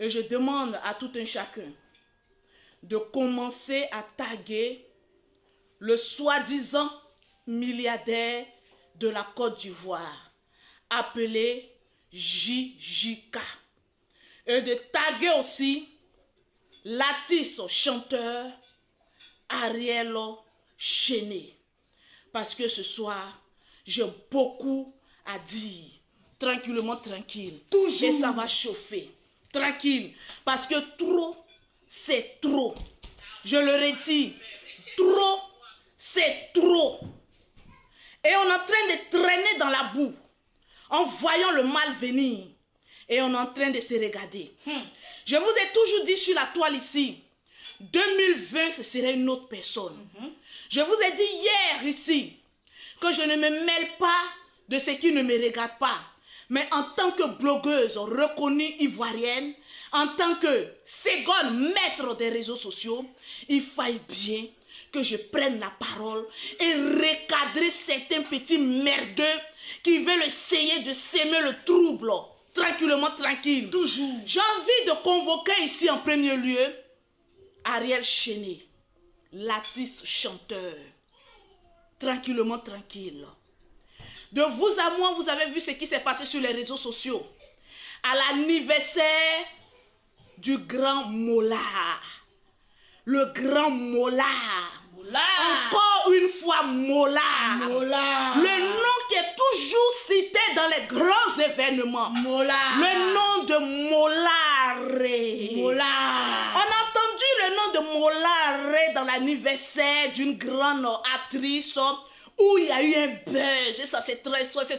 Et je demande à tout un chacun de commencer à taguer le soi-disant milliardaire de la Côte d'Ivoire, appelé JJK. Et de taguer aussi l'artiste chanteur Ariel Chéné. Parce que ce soir, j'ai beaucoup à dire. Tranquillement, tranquille. Toujours. Et ça va chauffer. Tranquille. Parce que trop, c'est trop. Je le redis. Trop, c'est trop. Et on est en train de traîner dans la boue. En voyant le mal venir. Et on est en train de se regarder. Je vous ai toujours dit sur la toile ici. 2020, ce serait une autre personne. Je vous ai dit hier ici que je ne me mêle pas de ce qui ne me regarde pas. Mais en tant que blogueuse reconnue ivoirienne, en tant que seconde maître des réseaux sociaux, il faille bien que je prenne la parole et recadrer certains petits merdeux qui veulent essayer de s'aimer le trouble. Tranquillement, tranquille. Toujours. J'ai envie de convoquer ici en premier lieu Ariel Chéné, l'artiste chanteur. Tranquillement, tranquille. De vous à moi, vous avez vu ce qui s'est passé sur les réseaux sociaux. À l'anniversaire du grand Mola. Le grand Mola. Encore une fois Mola. Mola. Le nom qui est toujours cité dans les grands événements. Mola. Le nom de Molaré. Mola. On a entendu le nom de Molaré dans l'anniversaire d'une grande actrice où il y a eu un buzz et ça s'est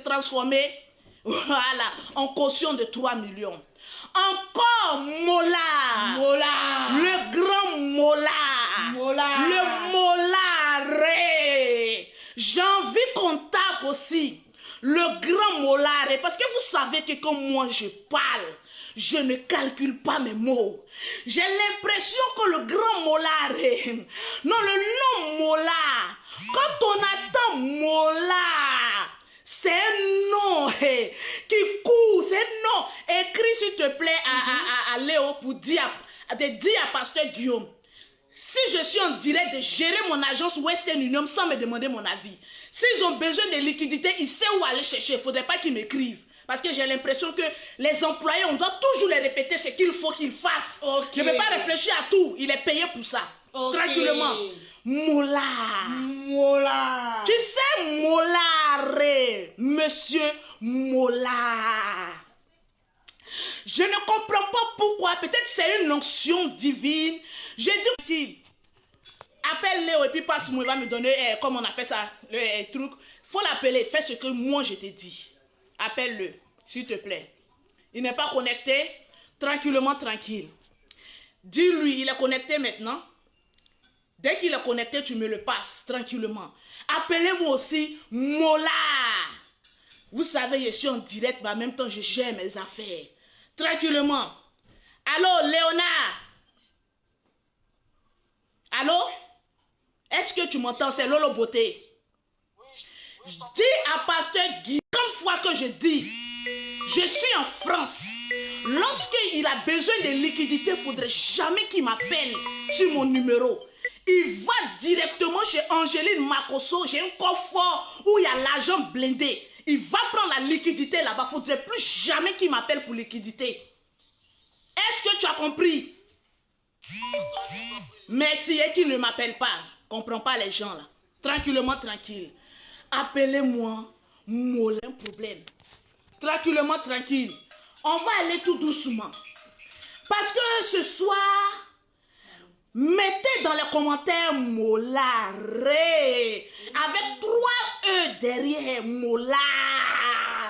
transformé voilà, en caution de 3 millions. Encore Mola. Mola. Le grand Mola. Mola. Le Molaré. J'ai envie qu'on tape aussi le grand Molaré. Parce que vous savez que quand moi je parle, je ne calcule pas mes mots. J'ai l'impression que le grand Molaré, non, le nom Mola, quand on attend Mola, c'est un nom qui court, c'est un nom. Écris s'il te plaît à Léo pour dire à Pasteur Guillaume. Si je suis en direct de gérer mon agence Western Union sans me demander mon avis, s'ils ont besoin de liquidités, ils savent où aller chercher. Il ne faudrait pas qu'ils m'écrivent. Parce que j'ai l'impression que les employés, on doit toujours les répéter ce qu'il faut qu'ils fassent. Je ne vais pas réfléchir à tout. Il est payé pour ça. Tranquillement. Mola. Mola. Tu sais, Molaré, monsieur Mola. Je ne comprends pas pourquoi. Peut-être c'est une onction divine. Je dis qu'il appelle Léo et puis passe-moi, il va me donner, comment on appelle ça, le truc. Faut l'appeler, fais ce que moi je t'ai dit. Appelle-le, s'il te plaît. Il n'est pas connecté, tranquillement, tranquille. Dis-lui, il est connecté maintenant. Dès qu'il est connecté, tu me le passes, tranquillement. Appelez-moi aussi Mola. Vous savez, je suis en direct, mais en même temps, je gère mes affaires. Tranquillement. Allô, Léonard? Allô? Est-ce que tu m'entends? C'est Lolo Beauté. Dis à Pasteur Guy, comme fois que je dis, je suis en France. Lorsqu'il a besoin de liquidité, il ne faudrait jamais qu'il m'appelle sur mon numéro. Il va directement chez Angéline Makosso. J'ai un coffre où il y a l'argent blindé. Il va prendre la liquidité là-bas. Il ne faudrait plus jamais qu'il m'appelle pour liquidité. Est-ce que tu as compris? Merci et qu'il ne m'appelle pas. Je ne comprends pas les gens là. Tranquillement, tranquille. Appelez-moi Mola. Un problème. Tranquillement, tranquille. On va aller tout doucement. Parce que ce soir, mettez dans les commentaires Molaré. Avec 3 E derrière. Mola.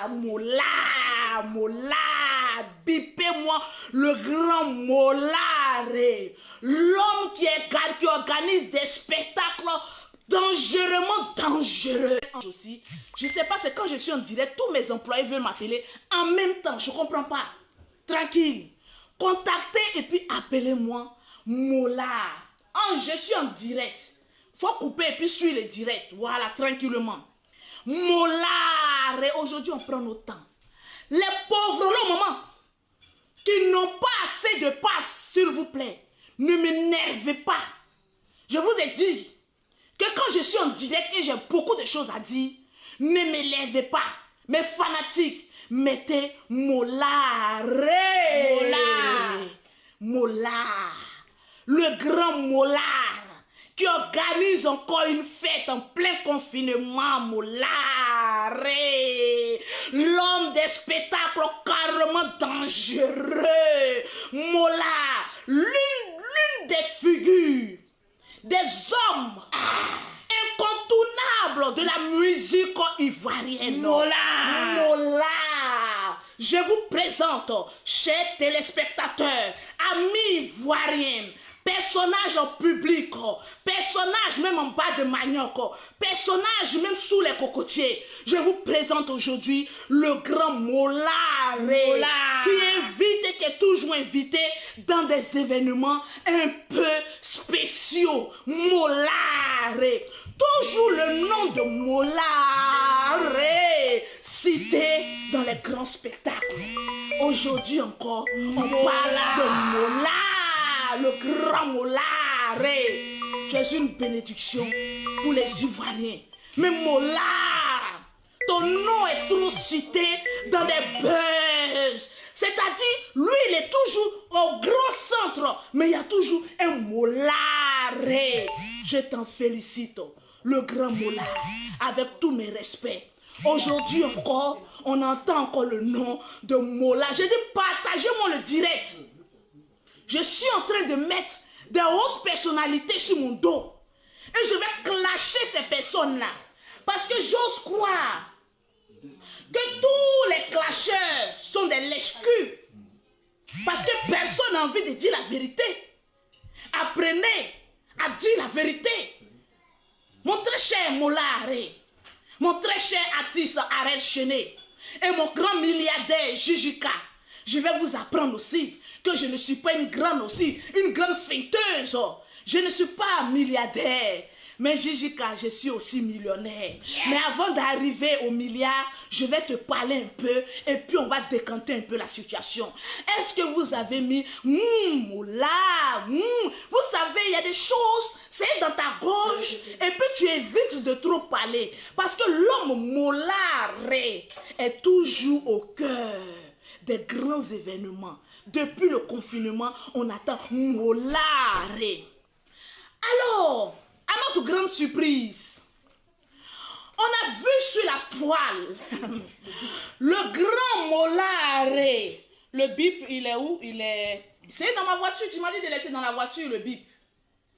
Mola. Mola. Bipez-moi le grand Molaré. L'homme qui organise des spectacles dangereusement dangereux. Aussi, je ne sais pas, c'est quand je suis en direct, tous mes employés veulent m'appeler en même temps. Je ne comprends pas. Tranquille. Contactez et puis appelez-moi Mola. Je suis en direct. Faut couper et puis suivre le direct. Voilà, tranquillement. Molaré. Aujourd'hui, on prend notre temps. Les pauvres, le moment. qui n'ont pas assez de passe, s'il vous plaît, ne m'énervez pas. Je vous ai dit que quand je suis en direct et j'ai beaucoup de choses à dire, ne m'élèvez pas. Mes fanatiques, mettez Molard. Molard. Le grand Molard qui organise encore une fête en plein confinement. Molard. L'homme des spectacles carrément dangereux. Molard. L'une des figures, des hommes incontournables de la musique ivoirienne. Molard. Je vous présente, chers téléspectateurs, amis ivoiriens, personnages en public, personnages même en bas de manioc, personnages même sous les cocotiers. Je vous présente aujourd'hui le grand Molard, qui invite et qui est toujours invité dans des événements un peu spéciaux. Molard, toujours le nom de Molard cité dans les grands spectacles. Aujourd'hui encore, on parle de Molard, le grand Molard. Tu es une bénédiction pour les Ivoiriens. Mais Molard, ton nom est trop cité dans des buzz. C'est-à-dire, lui, il est toujours au grand centre, mais il y a toujours un Molard. Je t'en félicite, le grand Molard, avec tous mes respects. Aujourd'hui encore, on entend encore le nom de Molard. Je dis, partagez-moi le direct. Je suis en train de mettre des hautes personnalités sur mon dos. Et je vais clasher ces personnes-là. Parce que j'ose croire que tous les clasheurs sont des lèche-culs. Parce que personne n'a envie de dire la vérité. Apprenez à dire la vérité. Mon très cher Molard, mon très cher artiste Arel Chené et mon grand milliardaire Jijika, je vais vous apprendre aussi que je ne suis pas une grande feiteuse. Je ne suis pas milliardaire. Mais Jijika, je suis aussi millionnaire. Yes. Mais avant d'arriver au milliard, je vais te parler un peu et puis on va décanter un peu la situation. Est-ce que vous avez mis Molard, Vous savez, il y a des choses, c'est dans ta gorge et puis tu évites de trop parler. Parce que l'homme Molard est toujours au cœur des grands événements. Depuis le confinement, on attend Molard. Alors, à notre grande surprise, on a vu sur la toile le grand Molard. Le bip, il est où? Il est... C'est dans ma voiture, tu m'as dit de laisser dans la voiture le bip.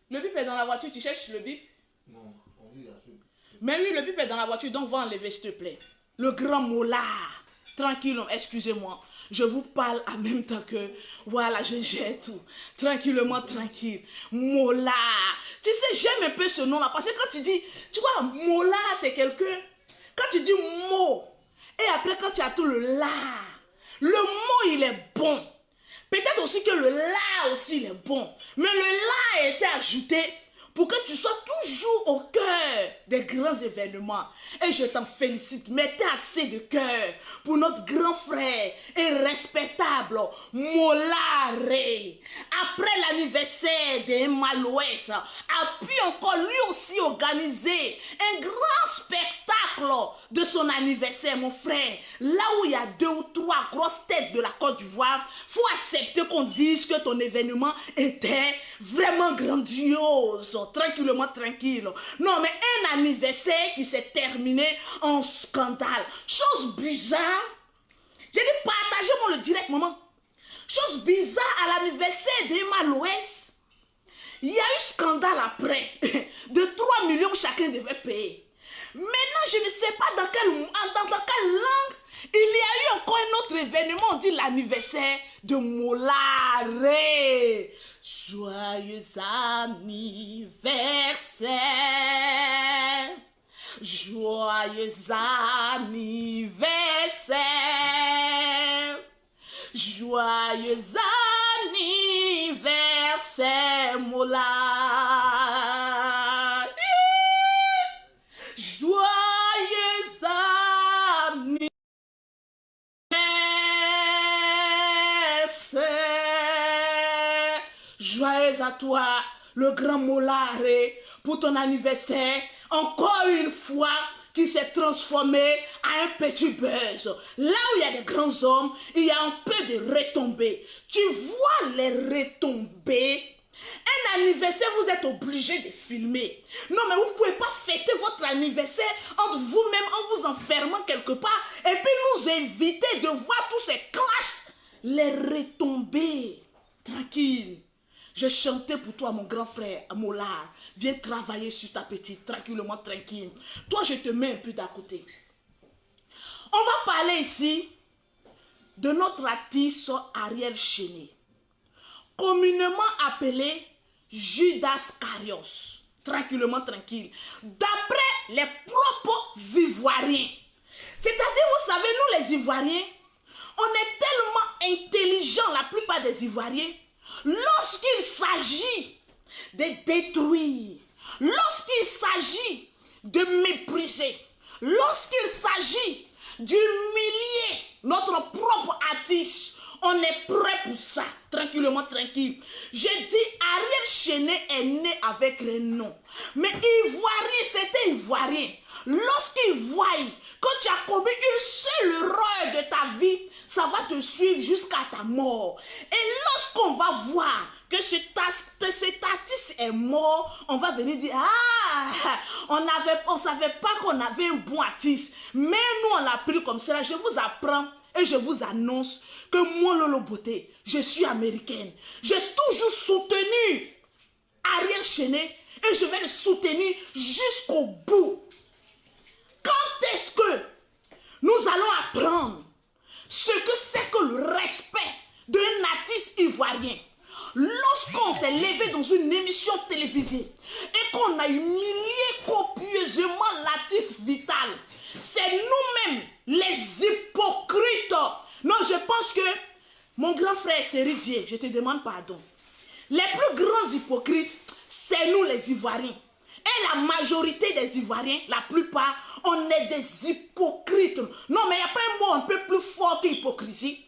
Le bip est dans la voiture, tu cherches le bip? Non, on dit là-dessus. Mais oui, le bip est dans la voiture, donc va enlever s'il te plaît. Le grand Molard. Tranquille, excusez-moi. Je vous parle en même temps que, voilà, je gère tout. Tranquillement, tranquille. Molard. Tu sais, j'aime un peu ce nom-là. Parce que quand tu dis, tu vois, Molard, c'est quelqu'un. Quand tu dis mot, et après quand tu as tout le mot, il est bon. Peut-être aussi que le la aussi, il est bon. Mais le la a été ajouté pour que tu sois toujours au cœur des grands événements. Et je t'en félicite. Mettez assez de cœur pour notre grand frère et respectable Molard. Après l'anniversaire d'Emma l'Ouest, a pu encore lui aussi organiser un grand spectacle de son anniversaire, mon frère. Là où il y a 2 ou 3 grosses têtes de la Côte d'Ivoire, il faut accepter qu'on dise que ton événement était vraiment grandiose. Tranquillement, tranquille. Non, mais un anniversaire qui s'est terminé en scandale. Chose bizarre. J'ai dit, partagez-moi le direct, maman. Chose bizarre, à l'anniversaire d'Emma l'Ouest, il y a eu scandale après. De 3 millions chacun devait payer. Maintenant, je ne sais pas dans quelle langue il y a eu encore un autre événement, on dit l'anniversaire de Molard. Joyeux anniversaire, joyeux anniversaire, joyeux anniversaire, Molard. Joyeux anniversaire. joyeux à toi, le grand Molare, pour ton anniversaire. Encore une fois, qui s'est transformé à un petit buzz. Là où il y a des grands hommes, il y a un peu de retombées. Tu vois les retombées? Un anniversaire, vous êtes obligé de filmer. Non, mais vous ne pouvez pas fêter votre anniversaire entre vous-même en vous enfermant quelque part et puis nous éviter de voir tous ces clashs. Les retombées. Tranquille. Je chantais pour toi, mon grand frère, Molar. Viens travailler sur ta petite, tranquillement, tranquille. Toi, je te mets un peu d'à côté. On va parler ici de notre artiste Ariel Chéné, communément appelé Judas Carios. Tranquillement, tranquille. D'après les propres Ivoiriens. C'est-à-dire, vous savez, nous les Ivoiriens, on est tellement intelligents, la plupart des Ivoiriens, lorsqu'il s'agit de détruire, lorsqu'il s'agit de mépriser, lorsqu'il s'agit d'humilier notre propre artiste, on est prêt pour ça, tranquillement, tranquille. J'ai dit, Ariel Chéné est né avec un nom. Mais Ivoirien, c'était Ivoirien. Lorsqu'il voit que tu as commis une seule erreur de ta vie, ça va te suivre jusqu'à ta mort. Et lorsqu'on va voir que cet artiste est mort, on va venir dire, ah, on ne savait pas qu'on avait un bon artiste. Mais nous, on l'a pris comme cela. Je vous apprends et je vous annonce que moi, Lolo Beauté, je suis américaine. J'ai toujours soutenu Ariel Chéné et je vais le soutenir jusqu'au bout. Quand est-ce que nous allons apprendre ce que c'est que le respect d'un artiste ivoirien? Lorsqu'on s'est levé dans une émission télévisée et qu'on a humilié copieusement l'artiste Vital, c'est nous-mêmes les hypocrites. Non, je pense que mon grand frère Seridier, je te demande pardon. Les plus grands hypocrites, c'est nous les Ivoiriens. Et la majorité des Ivoiriens, la plupart, on est des hypocrites. Non, mais il n'y a pas un mot un peu plus fort que hypocrisie.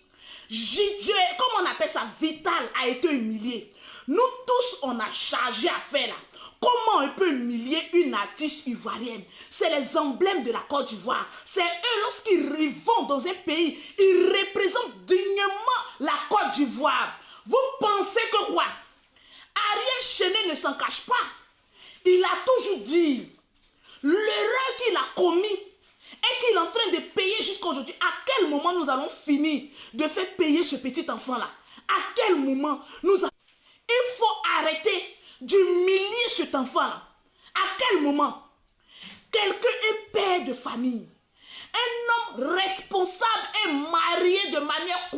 Comme on appelle ça, Vital a été humilié. Nous tous, on a chargé à faire là. Comment on peut humilier une artiste ivoirienne? C'est les emblèmes de la Côte d'Ivoire. C'est eux, lorsqu'ils vont dans un pays, ils représentent dignement la Côte d'Ivoire. Vous pensez que quoi? Ariel Chéné ne s'en cache pas. Il a toujours dit l'erreur qu'il a commis et qu'il est en train de payer jusqu'à aujourd'hui. À quel moment nous allons finir de faire payer ce petit enfant-là? À quel moment nous allons... Il faut arrêter d'humilier cet enfant-là. À quel moment? Quelqu'un est père de famille. Un homme responsable est marié de manière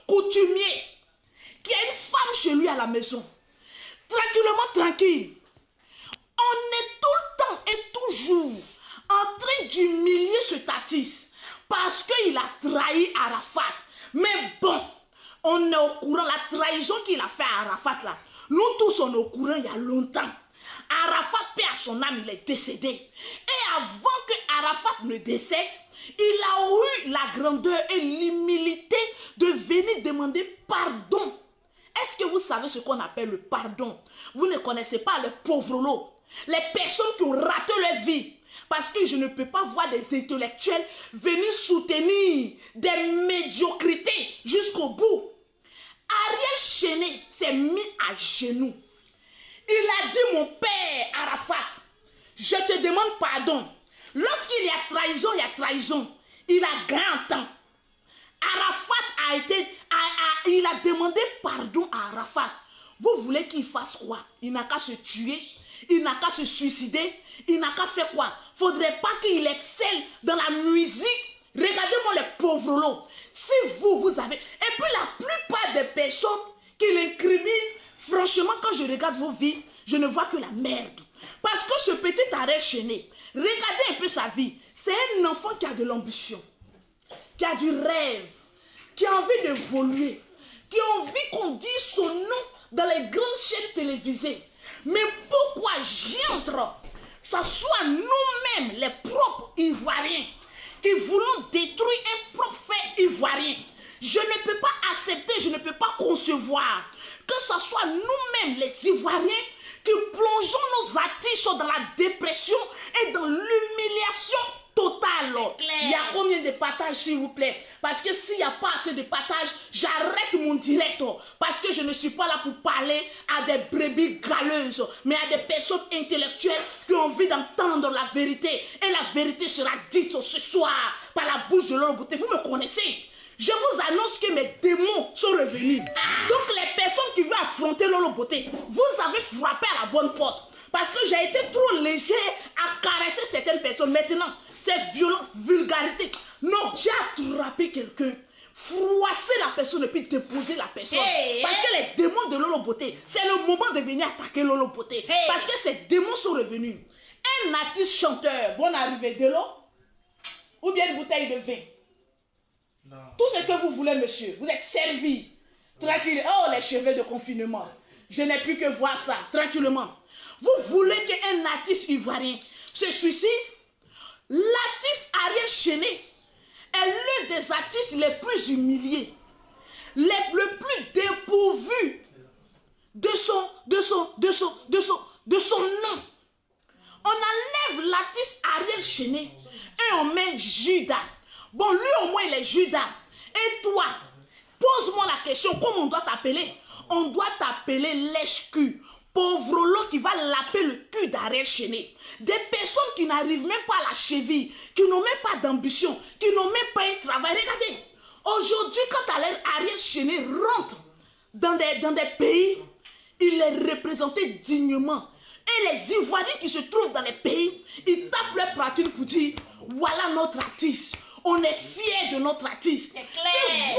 coutumier. Qui a une femme chez lui à la maison. Tranquillement, tranquille. On est tout le temps et toujours en train d'humilier cet artiste parce qu'il a trahi Arafat. Mais bon, on est au courant, la trahison qu'il a fait à Arafat là, nous tous on est au courant il y a longtemps. Arafat, paix à son âme, il est décédé. Et avant que Arafat ne décède, il a eu la grandeur et l'humilité de venir demander pardon. Est-ce que vous savez ce qu'on appelle le pardon? Vous ne connaissez pas les pauvres lots, les personnes qui ont raté leur vie. Parce que je ne peux pas voir des intellectuels venir soutenir des médiocrités jusqu'au bout. Ariel Chéné s'est mis à genoux. Il a dit, mon père Arafat, je te demande pardon. Lorsqu'il y a trahison, il y a trahison. Il a grand temps. Arafat il a demandé pardon à Arafat. Vous voulez qu'il fasse quoi? Il n'a qu'à se tuer, il n'a qu'à se suicider, il n'a qu'à faire quoi? Faudrait pas qu'il excelle dans la musique. Regardez-moi les pauvres lots. Si vous avez... Et puis la plupart des personnes qui l'incriminent, franchement, quand je regarde vos vies, je ne vois que la merde. Parce que ce petit Ariel Chéné, regardez un peu sa vie. C'est un enfant qui a de l'ambition, qui a du rêve, qui a envie d'évoluer, qui a envie qu'on dise son nom dans les grandes chaînes télévisées. Mais pourquoi j'entre? Ça soit nous-mêmes, les propres Ivoiriens, qui voulons détruire un prophète ivoirien. Je ne peux pas accepter, je ne peux pas concevoir que ce soit nous-mêmes, les Ivoiriens, qui plongeons nos artistes dans la dépression et dans l'humiliation totale. Il y a combien de partages, s'il vous plaît? Parce que s'il n'y a pas assez de partages, j'arrête mon direct. Parce que je ne suis pas là pour parler à des brebis galeuses, mais à des personnes intellectuelles qui ont envie d'entendre la vérité. Et la vérité sera dite ce soir par la bouche de Lolo Beauté. Vous me connaissez? Je vous annonce que mes démons sont revenus. Donc les personnes qui veulent affronter Lolo Beauté, vous avez frappé à la bonne porte. Parce que j'ai été trop léger à caresser certaines personnes. Maintenant, c'est violent, vulgarité. Non, j'ai attrapé quelqu'un, froissé la personne et puis déposer la personne. Parce que les démons de Lolo Beauté, c'est le moment de venir attaquer Lolo Beauté. Parce que ces démons sont revenus. Un artiste chanteur, bonne arrivée, de l'eau ou bien une bouteille de vin. Non. Tout ce que vous voulez, monsieur, vous êtes servi. Tranquille. Oh, les cheveux de confinement. Je n'ai plus que voir ça, tranquillement. Vous voulez qu'un artiste ivoirien se suicide? L'artiste Ariel Chené est l'un des artistes les plus humiliés, le plus dépourvu de son nom. On enlève l'artiste Ariel Chené et on met Judas. Bon, lui au moins il est Judas. Et toi, pose-moi la question, comment on doit t'appeler? On doit t'appeler lèche-cul. Pauvre lot qui va laper le cul d'Ariel Chené. Des personnes qui n'arrivent même pas à la cheville, qui n'ont même pas d'ambition, qui n'ont même pas un travail. Regardez, aujourd'hui quand Ariel Chené rentre dans des pays, il est représenté dignement. Et les Ivoiriens qui se trouvent dans les pays, ils tapent leur poitrine pour dire, voilà notre artiste. On est fiers de notre artiste. Si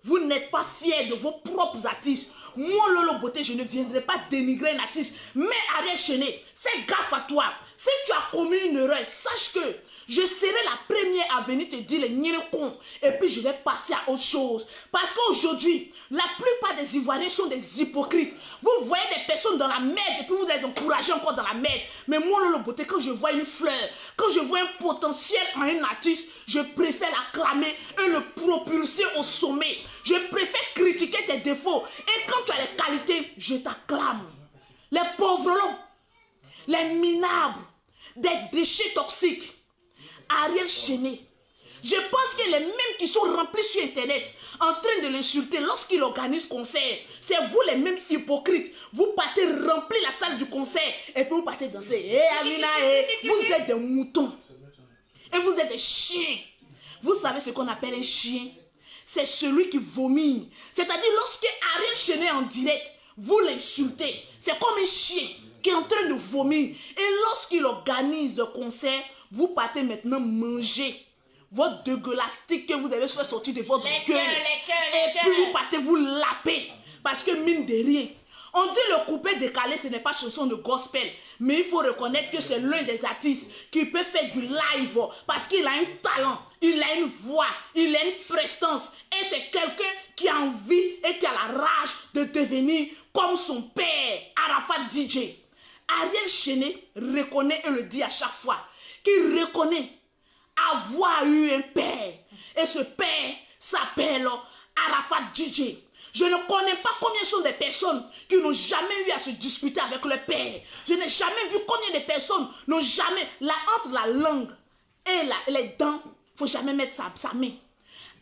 vous n'êtes pas fiers de vos propres artistes, moi, Lolo Beauté, je ne viendrai pas dénigrer un artiste. Mais Ariel Chené, fais gaffe à toi. Si tu as commis une erreur, sache que je serai la première à venir te dire les niérons. Et puis je vais passer à autre chose. Parce qu'aujourd'hui, la plupart des Ivoiriens sont des hypocrites. Vous voyez des personnes dans la merde et puis vous les encouragez encore dans la merde. Mais moi, Lolo Beauté, quand je vois une fleur, quand je vois un potentiel en un artiste, je préfère l'acclamer et le propulser au sommet. Je préfère critiquer tes défauts. Et quand tu as les qualités, je t'acclame. Les pauvres longs, les minables, des déchets toxiques. Ariel Chené. Je pense que les mêmes qui sont remplis sur Internet en train de l'insulter lorsqu'il organise concert, c'est vous les mêmes hypocrites. Vous partez remplir la salle du concert et puis vous partez danser. Amina, vous êtes des moutons. Et vous êtes des chiens. Vous savez ce qu'on appelle un chien? C'est celui qui vomit. C'est-à-dire lorsque Ariel Chené est en direct, vous l'insultez. C'est comme un chien qui est en train de vomir. Et lorsqu'il organise le concert, vous partez maintenant manger votre dégueulastique que vous avez fait sortir de votre gueule. Et puis vous partez vous laper. Parce que mine de rien, on dit le coupé décalé, ce n'est pas chanson de gospel. Mais il faut reconnaître que c'est l'un des artistes qui peut faire du live. Parce qu'il a un talent, il a une voix, il a une prestance. Et c'est quelqu'un qui a envie et qui a la rage de devenir comme son père, Arafat DJ. Ariel Chené reconnaît et le dit à chaque fois qu'il reconnaît avoir eu un père. Et ce père s'appelle Arafat DJ. Je ne connais pas combien sont des personnes qui n'ont jamais eu à se disputer avec leur père. Je n'ai jamais vu combien de personnes n'ont jamais, entre la langue et les dents, il ne faut jamais mettre sa main.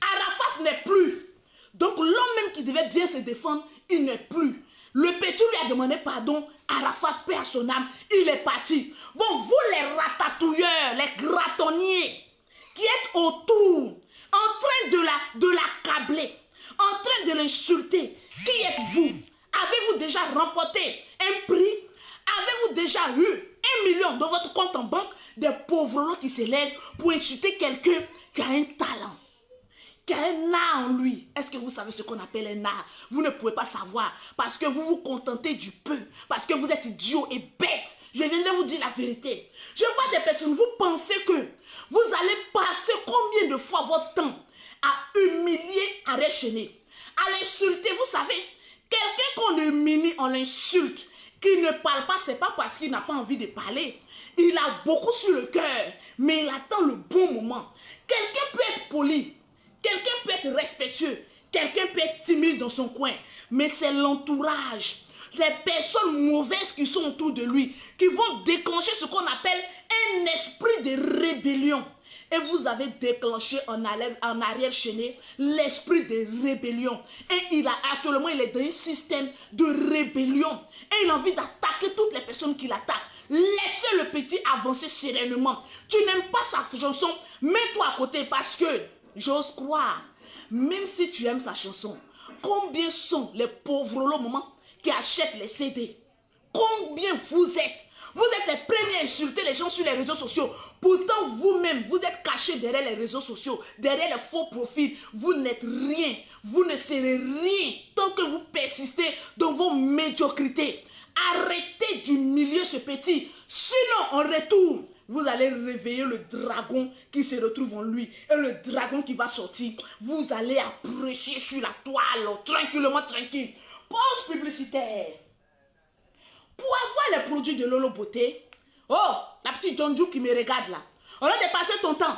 Arafat n'est plus. Donc l'homme même qui devait bien se défendre, il n'est plus. Le petit lui a demandé pardon, Arafat perd son âme, il est parti. Bon, vous les ratatouilleurs, les gratonniers, qui êtes autour, en train de l'accabler, en train de l'insulter, qui êtes-vous? Avez-vous déjà remporté un prix? Avez-vous déjà eu 1 million dans votre compte en banque? Des pauvres gens qui se lèvent pour insulter quelqu'un qui a un talent, qui a un art en lui. Est-ce que vous savez ce qu'on appelle un art? Vous ne pouvez pas savoir parce que vous vous contentez du peu, parce que vous êtes idiots et bêtes. Je viens de vous dire la vérité. Je vois des personnes, vous pensez que vous allez passer combien de fois votre temps à humilier Ariel Chené, à l'insulter? Vous savez, quelqu'un qu'on humilie, on l'insulte, qui ne parle pas, c'est pas parce qu'il n'a pas envie de parler. Il a beaucoup sur le cœur, mais il attend le bon moment. Quelqu'un peut être poli, quelqu'un peut être respectueux, Quelqu'un peut être timide dans son coin, mais c'est l'entourage, les personnes mauvaises qui sont autour de lui, qui vont déclencher ce qu'on appelle un esprit de rébellion. Et vous avez déclenché en arrière chaîné l'esprit de rébellion. Et actuellement, il est dans un système de rébellion. Et il a envie d'attaquer toutes les personnes qui l'attaquent. Laissez le petit avancer sereinement. Tu n'aimes pas sa chanson, mets-toi à côté parce que, j'ose croire, même si tu aimes sa chanson, combien sont les pauvres au moment qui achètent les CD? Combien vous êtes? Vous êtes les premiers à insulter les gens sur les réseaux sociaux. Pourtant, vous-même, vous êtes cachés derrière les réseaux sociaux, derrière les faux profils. Vous n'êtes rien. Vous ne serez rien tant que vous persistez dans vos médiocrités. Arrêtez d'humilier ce petit. Sinon, en retour, vous allez réveiller le dragon qui se retrouve en lui. Et le dragon qui va sortir, vous allez apprécier sur la toile, tranquillement, tranquille. Pause publicitaire. Pour avoir les produits de Lolo Beauté, oh, la petite Jonju qui me regarde là, au lieu de passer ton temps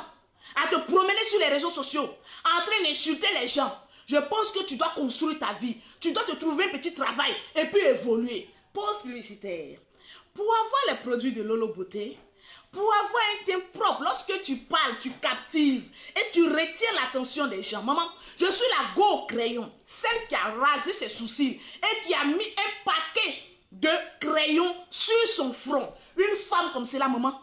à te promener sur les réseaux sociaux, en train d'insulter les gens, je pense que tu dois construire ta vie. Tu dois te trouver un petit travail et puis évoluer. Pause publicitaire. Pour avoir les produits de Lolo Beauté, pour avoir un teint propre, lorsque tu parles, tu captives et tu retiens l'attention des gens. Maman, je suis la go au crayon, celle qui a rasé ses sourcils et qui a mis un paquet de crayons sur son front. Une femme comme cela, maman,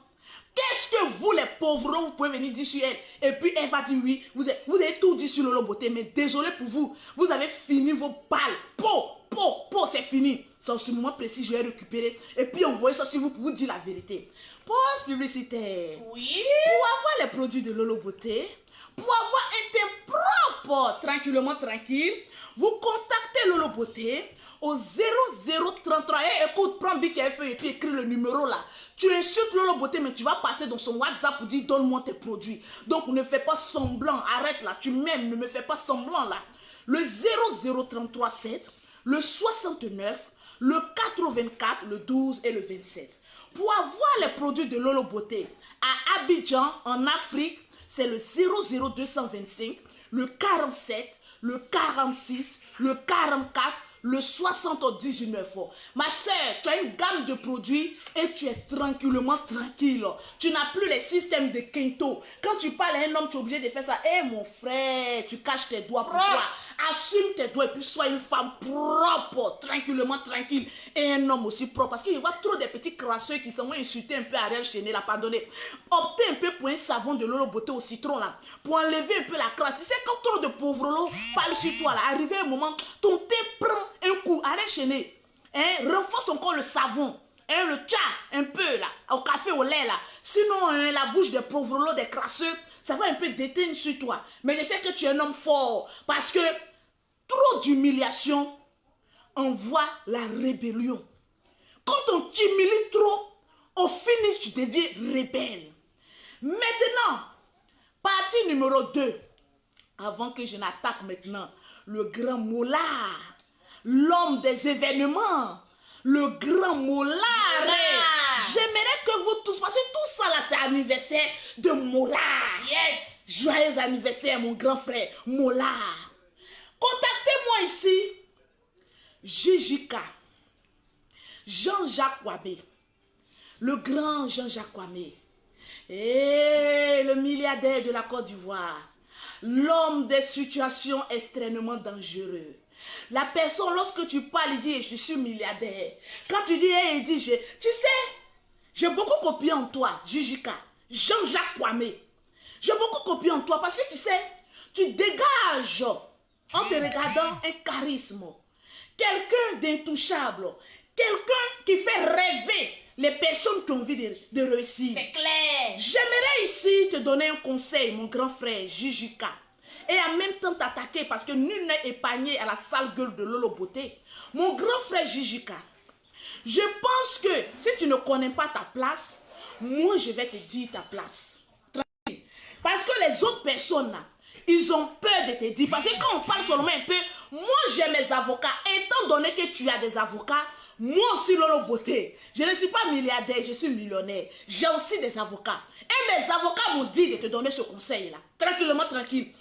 qu'est-ce que vous, les pauvres, vous pouvez venir dire sur elle? Et puis elle va dire oui, vous avez tout dit sur Lolo Beauté, mais désolé pour vous, vous avez fini vos balles. C'est fini. C'est en ce moment précis, je vais récupérer et puis envoyer ça sur vous pour vous dire la vérité. Pause publicitaire. Oui. Pour avoir les produits de Lolo Beauté, pour avoir un teint propre, tranquillement tranquille, vous contactez Lolo Beauté au 0033. Hey, écoute, prends Bic et feuille et puis écris le numéro là. Tu insultes Lolo Beauté, mais tu vas passer dans son WhatsApp pour dire donne-moi tes produits. Donc ne fais pas semblant, arrête là, tu m'aimes, ne me fais pas semblant là. Le 00337, le 69, le 84, le 12 et le 27. Pour avoir les produits de Lolo Beauté à Abidjan, en Afrique, c'est le 00225, le 47, le 46, le 44, le 79. Ma soeur, tu as une gamme de produits et tu es tranquillement tranquille. Tu n'as plus les systèmes de Kento. Quand tu parles à un homme, tu es obligé de faire ça. Eh mon frère, tu caches tes doigts. Pourquoi? Assume tes doigts et puis sois une femme propre, tranquillement tranquille. Et un homme aussi propre. Parce qu'il y a trop de petits crasseux qui s'en vont insulter un peu à Ariel Chené, là, pardonnez. Optez un peu pour un savon de Lolo Beauté au citron là. Pour enlever un peu la crasse. Tu sais, quand trop de pauvres lots parlent sur toi là, arrivé un moment, ton thé prend un coup, arrête chaîner, hein, renforce encore le savon, hein, le tcha, un peu là, au café, au lait là. Sinon, hein, la bouche des pauvres lots, des crasseux, ça va un peu déteindre sur toi. Mais je sais que tu es un homme fort, parce que trop d'humiliation envoie la rébellion. Quand on t'humilie trop, au finish, tu deviens rebelle. Maintenant, partie numéro 2, avant que je n'attaque maintenant le grand Mollard, l'homme des événements, le grand Mollard. J'aimerais que vous tous, parce que tout ça là, c'est anniversaire de Mollard. Yes. Joyeux anniversaire, mon grand frère Mollard. Contactez-moi ici, JJK, Jean-Jacques Kwame, le grand Jean-Jacques Kwame, et le milliardaire de la Côte d'Ivoire, l'homme des situations extrêmement dangereuses. La personne, lorsque tu parles, il dit, je suis milliardaire. Quand tu dis, hey, il dit, tu sais, j'ai beaucoup copié en toi, JJK, Jean-Jacques Kwame. J'ai beaucoup copié en toi parce que tu sais, tu dégages, en te regardant, un charisme. Quelqu'un d'intouchable. Quelqu'un qui fait rêver les personnes qui ont envie de réussir. C'est clair. J'aimerais ici te donner un conseil, mon grand frère, JJK. Et en même temps t'attaquer parce que nul n'est épargné à la sale gueule de Lolo Beauté. Mon grand frère JJK, je pense que si tu ne connais pas ta place, moi je vais te dire ta place. Tranquille. Parce que les autres personnes là, ils ont peur de te dire. Parce que quand on parle seulement un peu, moi j'ai mes avocats. Étant donné que tu as des avocats, moi aussi Lolo Beauté, je ne suis pas milliardaire, je suis millionnaire. J'ai aussi des avocats. Et mes avocats m'ont dit de te donner ce conseil là. Tranquillement, tranquille.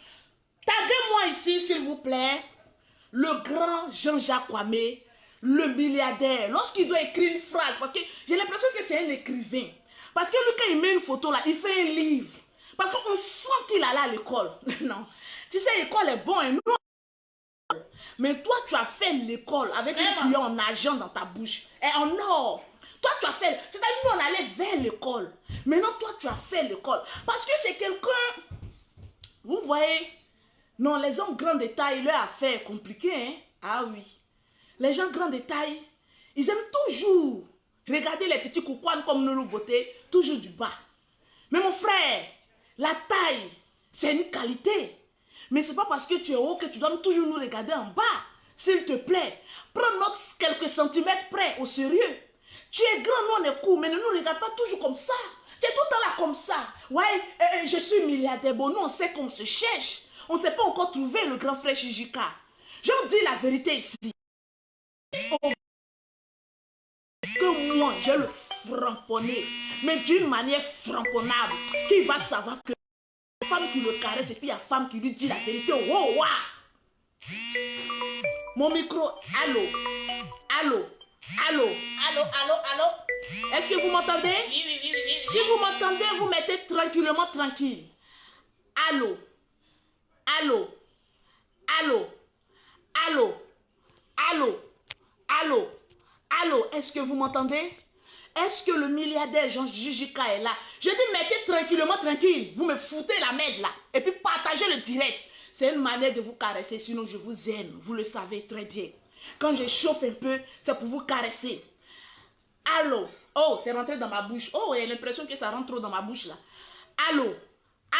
Taguez-moi ici, s'il vous plaît, le grand Jean-Jacques Kwame, le milliardaire, lorsqu'il doit écrire une phrase, parce que j'ai l'impression que c'est un écrivain. Parce que lui, quand il met une photo là, il fait un livre. Parce qu'on sent qu'il allait à l'école. Non. Tu sais, l'école est bonne. Et nous, mais toi, tu as fait l'école avec un crayon en argent dans ta bouche. Et en or. Toi, tu as fait. C'est-à-dire, nous, on allait vers l'école. Maintenant, toi, tu as fait l'école. Parce que c'est quelqu'un. Vous voyez. Non, les gens grands de taille, leur affaire est compliquée. Hein? Ah oui. Les gens grands de taille, ils aiment toujours regarder les petits coucouans comme nous, beauté, toujours du bas. Mais mon frère, la taille, c'est une qualité. Mais ce n'est pas parce que tu es haut que tu dois toujours nous regarder en bas. S'il te plaît, prends notre quelques centimètres près, au sérieux. Tu es grand, nous on est court, mais ne nous regarde pas toujours comme ça. Tu es tout le temps là comme ça. Ouais, je suis milliardaire. Bon, nous on sait qu'on se cherche. On ne s'est pas encore trouvé le grand frère Shijika. Je vous dis la vérité ici. Que moi, j'ai le framponné, mais d'une manière framponnable, qui va savoir que la femme qui le caresse et puis la femme qui lui dit la vérité. Oh, wow. Mon micro, allô, allô, allô, allô, allô, allô. Est-ce que vous m'entendez? Oui, oui, oui, oui. Si vous m'entendez, vous mettez tranquillement tranquille. Allô, allô, allô, allô, allô, allô, allô. Est-ce que vous m'entendez? Est-ce que le milliardaire Jean-Jijika est là? Je dis mettez tranquillement tranquille. Vous me foutez la merde là. Et puis partagez le direct. C'est une manière de vous caresser, sinon je vous aime. Vous le savez très bien. Quand je chauffe un peu, c'est pour vous caresser. Allô? Oh, c'est rentré dans ma bouche. Oh, j'ai l'impression que ça rentre trop dans ma bouche là. Allô?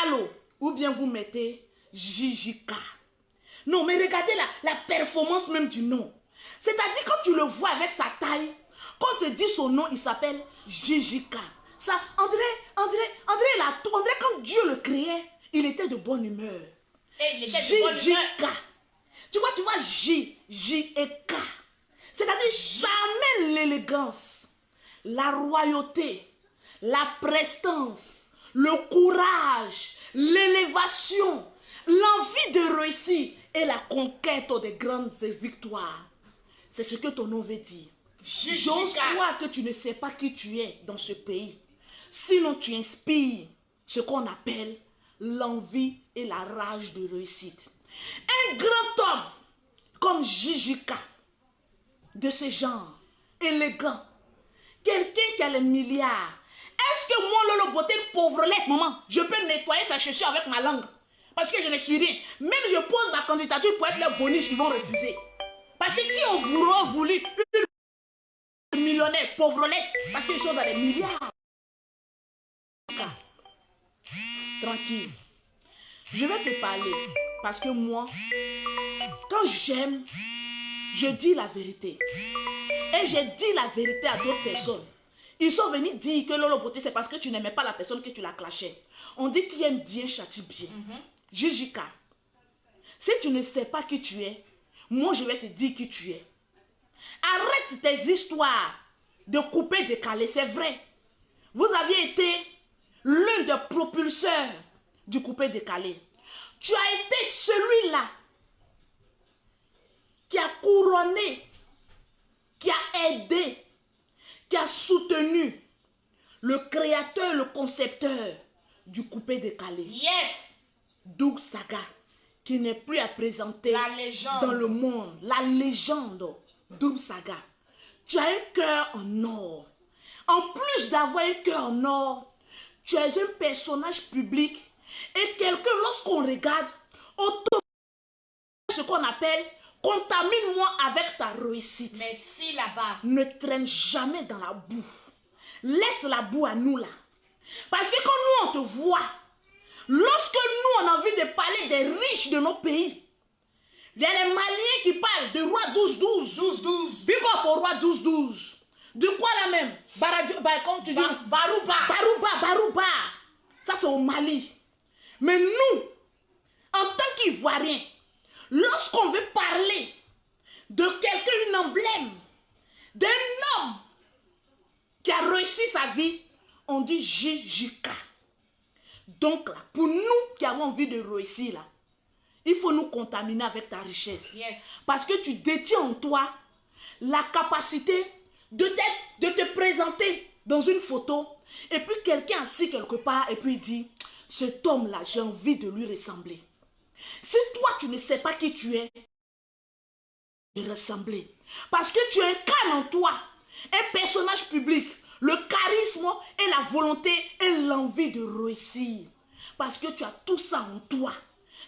Allô? Ou bien vous mettez Jijika. Non, mais regardez la performance même du nom. C'est-à-dire quand tu le vois avec sa taille, quand on te dit son nom, il s'appelle Jijika. Ça, André, quand Dieu le créait, il était de bonne humeur. Et il était de bonne humeur. Tu vois, J et K. C'est-à-dire, ça amène l'élégance, la royauté, la prestance, le courage, l'élévation, l'envie de réussir et la conquête des grandes victoires. C'est ce que ton nom veut dire. J'ose croire que tu ne sais pas qui tu es dans ce pays. Sinon, tu inspires ce qu'on appelle l'envie et la rage de réussite. Un grand homme comme Jijika, de ce genre, élégant, quelqu'un qui a les milliards. Est-ce que moi, Lolo Beauté, une pauvrelette, maman, je peux nettoyer sa chaussure avec ma langue? Parce que je ne suis rien. Même je pose ma candidature pour être leur boniche, ils vont refuser. Parce que qui aura voulu une millionnaire, pauvrelette, parce qu'ils sont dans les milliards. Tranquille. Je vais te parler. Parce que moi, quand j'aime, je dis la vérité. Et j'ai dit la vérité à d'autres personnes. Ils sont venus dire que Lolo Beauté, c'est parce que tu n'aimais pas la personne que tu la clashais. On dit qui aime bien châtie bien. Jijika, si tu ne sais pas qui tu es, moi je vais te dire qui tu es. Arrête tes histoires de couper décalé, c'est vrai. Vous aviez été l'un des propulseurs du coupé décalé. Tu as été celui-là qui a couronné, qui a aidé, qui a soutenu le créateur, le concepteur du coupé décalé. Yes! Doug Saga, qui n'est plus à présenter dans le monde. La légende Doug Saga. Tu as un cœur en or. En plus d'avoir un cœur en or, tu es un personnage public et quelqu'un, lorsqu'on regarde, ce qu'on appelle, contamine-moi avec ta réussite. Mais si là-bas, ne traîne jamais dans la boue. Laisse la boue à nous là. Parce que quand nous on te voit, lorsque nous on a envie de parler des riches de nos pays, il y a les Maliens qui parlent de roi 12-12. 12-12. Big up au roi 12-12. De quoi là même? Comme tu dis, Barouba. Ça c'est au Mali. Mais nous, en tant qu'Ivoiriens, lorsqu'on veut parler de quelqu'un, un emblème, d'un homme qui a réussi sa vie, on dit Jijika. Donc là, pour nous qui avons envie de réussir là, il faut nous contaminer avec ta richesse. Yes. Parce que tu détiens en toi la capacité de te présenter dans une photo. Et puis quelqu'un assis quelque part et puis il dit, cet homme-là, j'ai envie de lui ressembler. Si toi, tu ne sais pas qui tu es, de ressembler. Parce que tu incarnes en toi un personnage public, le charisme et la volonté et l'envie de réussir. Parce que tu as tout ça en toi.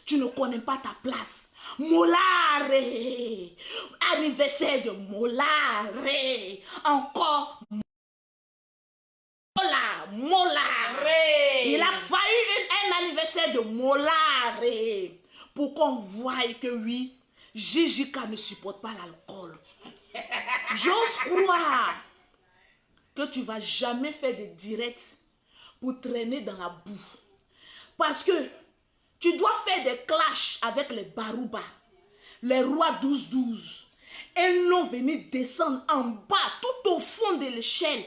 Tu ne connais pas ta place. Molare, anniversaire de Molare, encore Molare. Il a fallu un anniversaire de Molare pour qu'on voie que oui, Jijika ne supporte pas l'alcool. J'ose croire que tu ne vas jamais faire de direct pour traîner dans la boue. Parce que tu dois faire des clashs avec les Barouba, les rois 12-12. Et non venir descendre en bas, tout au fond de l'échelle,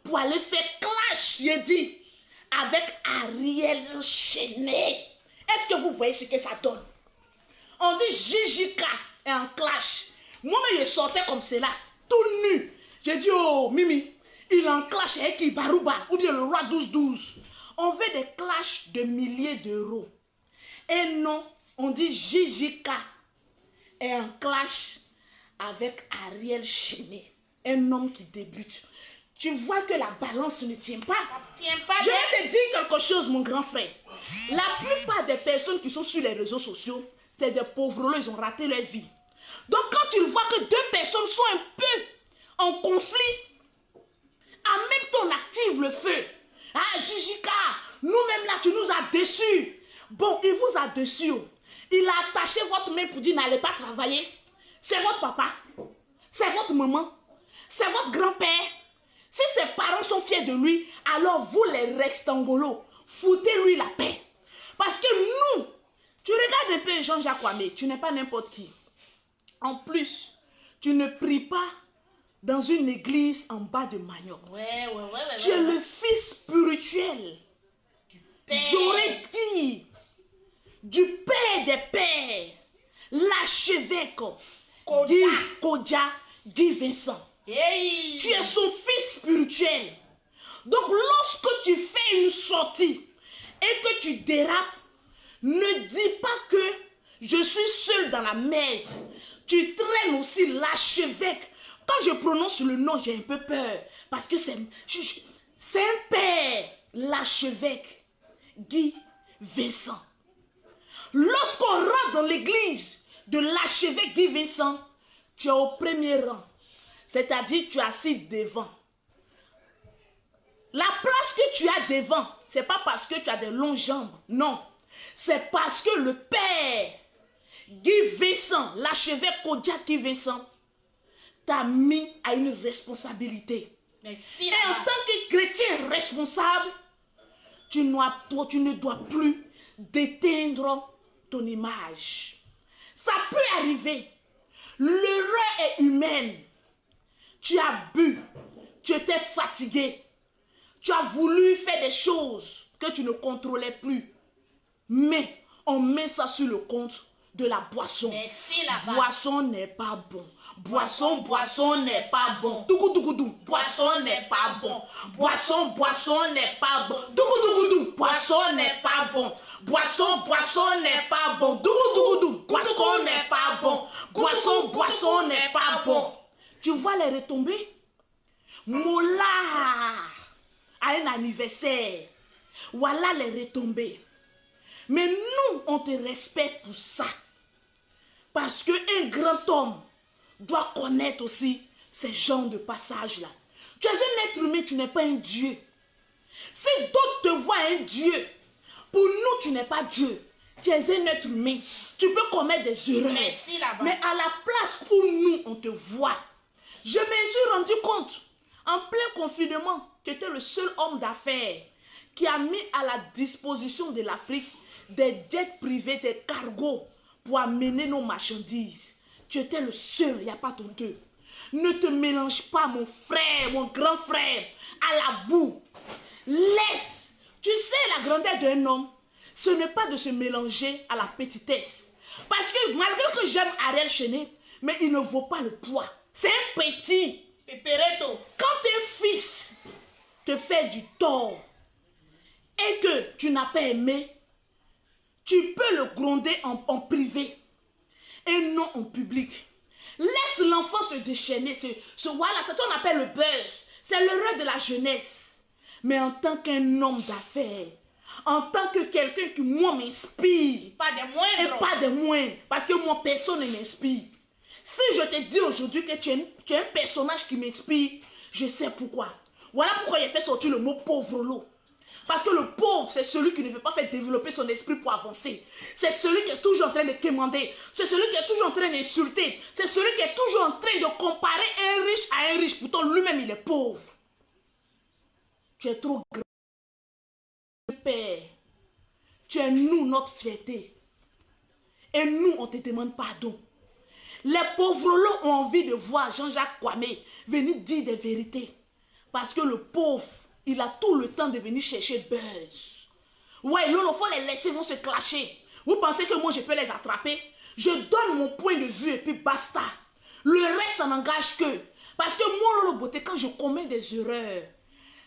pour aller faire clash, je dis, avec Ariel Chenet. Est-ce que vous voyez ce que ça donne? On dit Jijika est en clash. Moi-même, je sortais comme cela, tout nu. J'ai dit, oh, Mimi, il est en clash avec qui, Barouba, ou bien le roi 12-12. On fait des clashs de milliers d'euros. Et non, on dit Jijika est en clash avec Ariel Chenet, un homme qui débute. Tu vois que la balance ne tient pas. Je vais te dire quelque chose, mon grand frère. La plupart des personnes qui sont sur les réseaux sociaux, c'est des pauvres, ils ont raté leur vie. Donc quand tu vois que deux personnes sont un peu en conflit, en même temps on active le feu. Ah, Jijika, nous-mêmes là, tu nous as déçus. Bon, il vous a déçus. Il a attaché votre main pour dire n'allez pas travailler. C'est votre papa. C'est votre maman. C'est votre grand-père. Si ses parents sont fiers de lui, alors vous les rectangulos, foutez-lui la paix. Parce que nous, tu regardes un peu Jean-Jacques Kwame, tu n'es pas n'importe qui. En plus, tu ne pries pas dans une église en bas de Manioc. Tu es le fils spirituel. J'aurais dit du père des pères, l'archevêque Guy Vincent. Hey. Tu es son fils spirituel. Donc lorsque tu fais une sortie et que tu dérapes, ne dis pas que je suis seul dans la merde. Tu traînes aussi l'archevêque. Quand je prononce le nom, j'ai un peu peur. Parce que c'est un père, l'archevêque Guy Vincent. Lorsqu'on rentre dans l'église de l'archevêque Guy Vincent, tu es au premier rang. C'est-à-dire tu es assis devant. La place que tu as devant, ce n'est pas parce que tu as des longues jambes. Non. C'est parce que le père Guy Vincent, l'archevêque Kodiak Guy Vincent, t'a mis à une responsabilité. Merci. Et en tant que chrétien responsable, tu ne dois plus déteindre ton image. Ça peut arriver. L'erreur est humaine. Tu as bu, tu étais fatigué, tu as voulu faire des choses que tu ne contrôlais plus. Mais on met ça sur le compte de la boisson. Merci là-bas. Boisson n'est pas bon. Boisson n'est pas bon. Dougou dougou dou. Boisson n'est pas bon. Boisson n'est pas bon. Dougou dougou dou. Boisson n'est pas bon. Boisson n'est pas bon. Dougou dougou dou. Boisson n'est pas bon. Boisson n'est pas bon. Tu vois les retombées? Mollard à un anniversaire. Voilà les retombées. Mais nous, on te respecte pour ça. Parce qu'un grand homme doit connaître aussi ces genres de passages-là. Tu es un être humain, tu n'es pas un Dieu. Si d'autres te voient un Dieu, pour nous, tu n'es pas Dieu. Tu es un être humain. Tu peux commettre des erreurs. Merci là-bas. Mais à la place où nous, on te voit. Je me suis rendu compte, en plein confinement, tu étais le seul homme d'affaires qui a mis à la disposition de l'Afrique des jets privés, des cargos pour amener nos marchandises. Tu étais le seul, il n'y a pas ton deux. Ne te mélange pas, mon frère, mon grand frère, à la boue. Laisse. Tu sais, la grandeur d'un homme, ce n'est pas de se mélanger à la petitesse. Parce que malgré que j'aime Ariel Chené, mais il ne vaut pas le poids. C'est un petit. Pepereto. Quand un fils te fait du tort et que tu n'as pas aimé, tu peux le gronder en privé et non en public. Laisse l'enfant se déchaîner. Voilà, c'est ce qu'on appelle le buzz. C'est l'erreur de la jeunesse. Mais en tant qu'un homme d'affaires, en tant que quelqu'un qui, moi, m'inspire. Pas des moindres. Et pas des moindres. Parce que moi, personne ne m'inspire. Si je te dis aujourd'hui que tu es un personnage qui m'inspire, je sais pourquoi. Voilà pourquoi j'ai fait sortir le mot pauvre lot. Parce que le pauvre, c'est celui qui ne veut pas faire développer son esprit pour avancer. C'est celui qui est toujours en train de quémander. C'est celui qui est toujours en train d'insulter. C'est celui qui est toujours en train de comparer un riche à un riche. Pourtant, lui-même, il est pauvre. Tu es trop grand. Père, tu es nous, notre fierté. Et nous, on te demande pardon. Les pauvres là ont envie de voir Jean-Jacques Kwame venir dire des vérités. Parce que le pauvre, il a tout le temps de venir chercher buzz. Ouais, là, il faut les laisser, ils vont se clasher. Vous pensez que moi, je peux les attraper? Je donne mon point de vue et puis basta. Le reste, ça n'engage que. Parce que moi, Lolo Beauté, quand je commets des erreurs,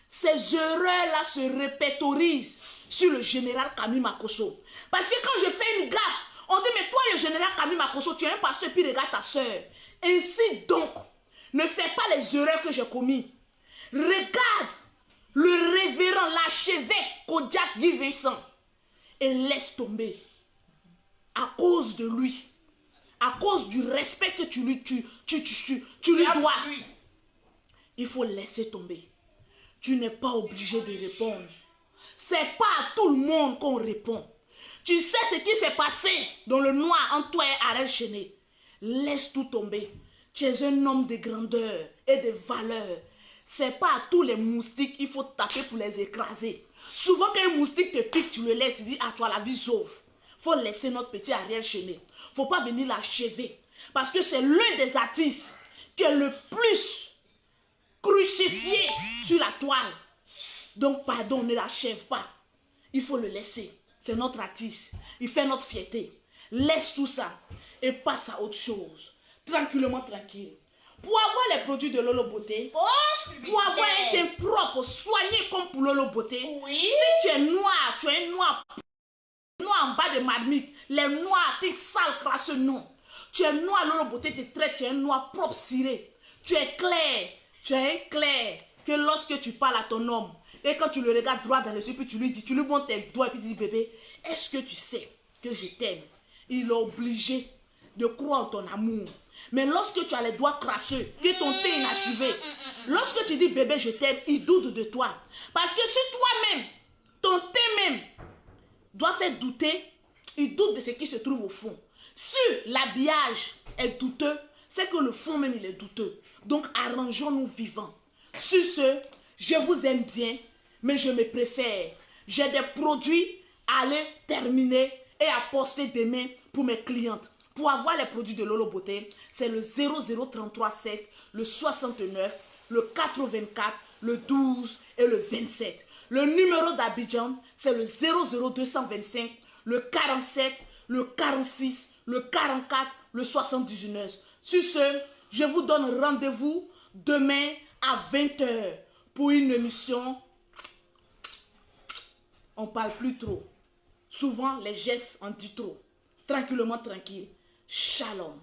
ces erreurs-là se répertorisent sur le général Camille Makosso. Parce que quand je fais une gaffe, on dit, mais toi, le général Camille Makosso, tu es un pasteur, puis regarde ta soeur. Ainsi donc, ne fais pas les erreurs que j'ai commises. Regarde le révérend, l'archevêque Kodiak Guy Vincent et laisse tomber. À cause de lui, à cause du respect que tu lui dois, il faut laisser tomber. Tu n'es pas obligé de répondre. C'est pas à tout le monde qu'on répond. Tu sais ce qui s'est passé dans le noir entre toi et Ariel Chené. Laisse tout tomber. Tu es un homme de grandeur et de valeur. C'est pas à tous les moustiques qu'il faut taper pour les écraser. Souvent quand un moustique te pique, tu le laisses, tu dis, ah, tu as la vie sauve. Faut laisser notre petit Ariel Chené. Faut pas venir l'achever. Parce que c'est l'un des artistes qui est le plus crucifié sur la toile. Donc pardon, ne l'achève pas. Il faut le laisser. C'est notre artiste. Il fait notre fierté. Laisse tout ça et passe à autre chose. Tranquillement, tranquille. Pour avoir les produits de Lolo Beauté, pour avoir un teint propre, soigné comme pour Lolo Beauté, oui. Si tu es noir, tu es noir en bas de marmite, les noirs, t'es sale, crasseux, non. Tu es noir, Lolo Beauté te traite, tu es un noir propre, ciré. Tu es clair que lorsque tu parles à ton homme, et quand tu le regardes droit dans les yeux, puis tu lui dis, tu lui montes tes doigts, et puis tu dis, bébé, est-ce que tu sais que je t'aime? Il est obligé de croire en ton amour. Mais lorsque tu as les doigts crasseux, que ton teint est inachevé, lorsque tu dis, bébé, je t'aime, il doute de toi. Parce que si toi-même, ton teint même, doit faire douter, il doute de ce qui se trouve au fond. Si l'habillage est douteux, c'est que le fond même, il est douteux. Donc, arrangeons-nous vivants. Sur ce, je vous aime bien, mais je me préfère. J'ai des produits à aller terminer et à poster demain pour mes clientes. Pour avoir les produits de Lolo Beauté, c'est le 00337, le 69, le 84, le 12 et le 27. Le numéro d'Abidjan, c'est le 00225, le 47, le 46, le 44, le 79. Sur ce, je vous donne rendez-vous demain à 20 h pour une émission. On parle plus trop. Souvent, les gestes en disent trop. Tranquillement, tranquille. Shalom.